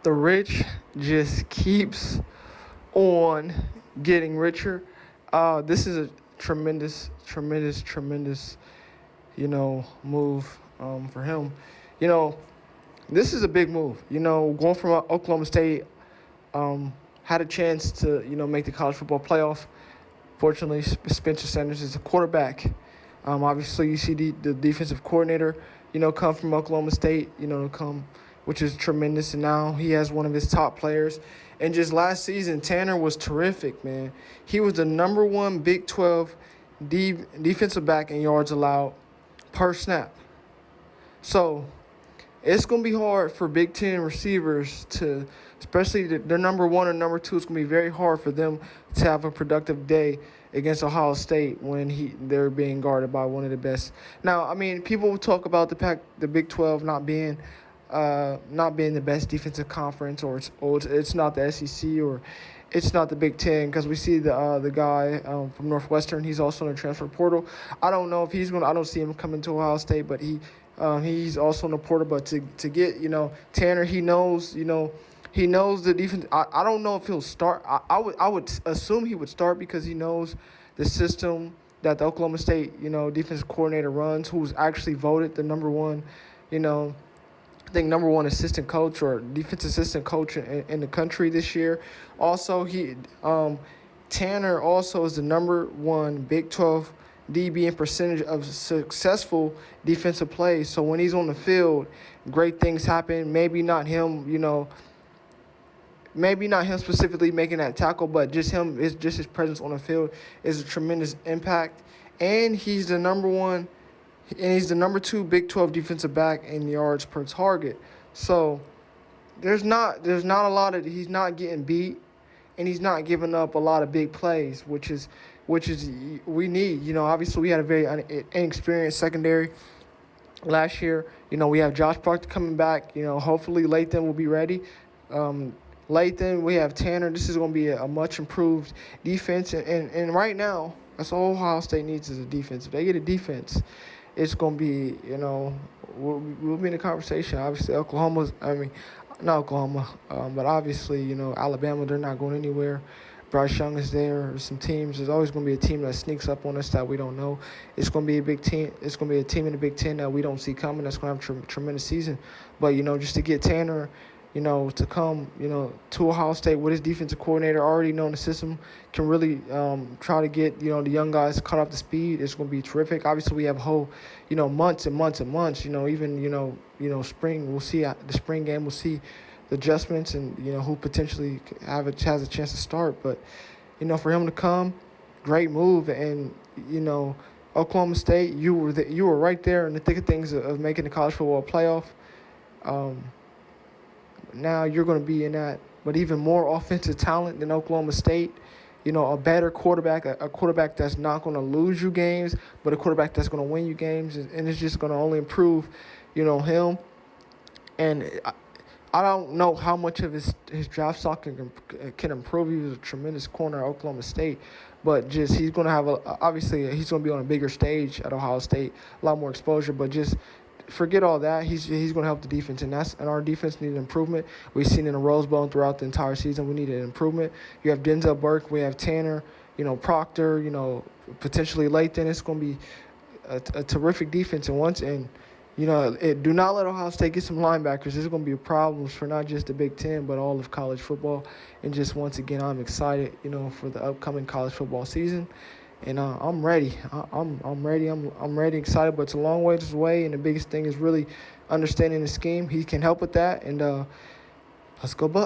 the rich just keeps on getting richer. This is a tremendous, move for him. You know, this is a big move. Going from Oklahoma State, had a chance to, make the college football playoff. Fortunately, Spencer Sanders is a quarterback. Obviously, you see the defensive coordinator, come from Oklahoma State, which is tremendous. And now he has one of his top players. And just last season, Tanner was terrific, man. He was the number one Big 12 defensive back in yards allowed per snap. So it's going to be hard for Big Ten receivers to, especially their number one or number two, it's going to be very hard for them to have a productive day against Ohio State when they're being guarded by one of the best. Now, I mean, people talk about the Big 12 not being the best defensive conference, or it's not the SEC, or it's not the Big Ten, because we see the guy from Northwestern. He's also in the transfer portal. I don't know if he's going. I don't see him coming to Ohio State, but he's also in the portal. But to get Tanner, he knows the defense. I don't know if he'll start. I would assume he would start because he knows the system that the Oklahoma State defensive coordinator runs, who's actually voted the number one I think number one assistant coach or defense assistant coach in the country this year. Also, Tanner also is the number one Big 12 DB in percentage of successful defensive plays. So when he's on the field, great things happen. Maybe not him specifically making that tackle, but just his presence on the field is a tremendous impact. And he's the number two Big 12 defensive back in yards per target. So there's not a lot of, he's not getting beat, and he's not giving up a lot of big plays, which is we need. Obviously we had a very inexperienced secondary last year. We have Josh Proctor coming back. Hopefully Lathan will be ready. Lathan, we have Tanner. This is going to be a much improved defense, and right now that's all Ohio State needs is a defense. If they get a defense, it's going to be, we'll be in a conversation. Obviously, not Oklahoma, but obviously, Alabama, they're not going anywhere. Bryce Young is there. There's some teams. There's always going to be a team that sneaks up on us that we don't know. It's going to be a big team. It's going to be a team in the Big Ten that we don't see coming. That's going to have a tremendous season. But, just to get Tanner, to come, to Ohio State with his defensive coordinator already knowing the system, can really try to get, the young guys caught up to speed. It's going to be terrific. Obviously, we have whole, months and months and months, even, spring. We'll see the spring game. We'll see the adjustments and, who potentially has a chance to start. But, for him to come, great move. And, Oklahoma State, you were right there in the thick of things of making the college football playoff. Now you're going to be in that, but even more offensive talent than Oklahoma State. A better quarterback, a quarterback that's not going to lose you games, but a quarterback that's going to win you games, and it's just going to only improve, him. And I don't know how much of his draft stock can improve. He was a tremendous corner at Oklahoma State, but just he's going to have obviously he's going to be on a bigger stage at Ohio State, a lot more exposure, but just forget all that. He's going to help the defense, and our defense needed improvement. We've seen in the Rose Bowl throughout the entire season we needed improvement. You have Denzel Burke, we have Tanner, Proctor, potentially Lathan. It's going to be a terrific defense, and do not let Ohio State get some linebackers. There's going to be problems for not just the Big Ten, but all of college football. And just once again, I'm excited, for the upcoming college football season. And I'm ready. I'm ready. I'm ready, excited, but it's a long ways away. And the biggest thing is really understanding the scheme. He can help with that. And let's go Buck.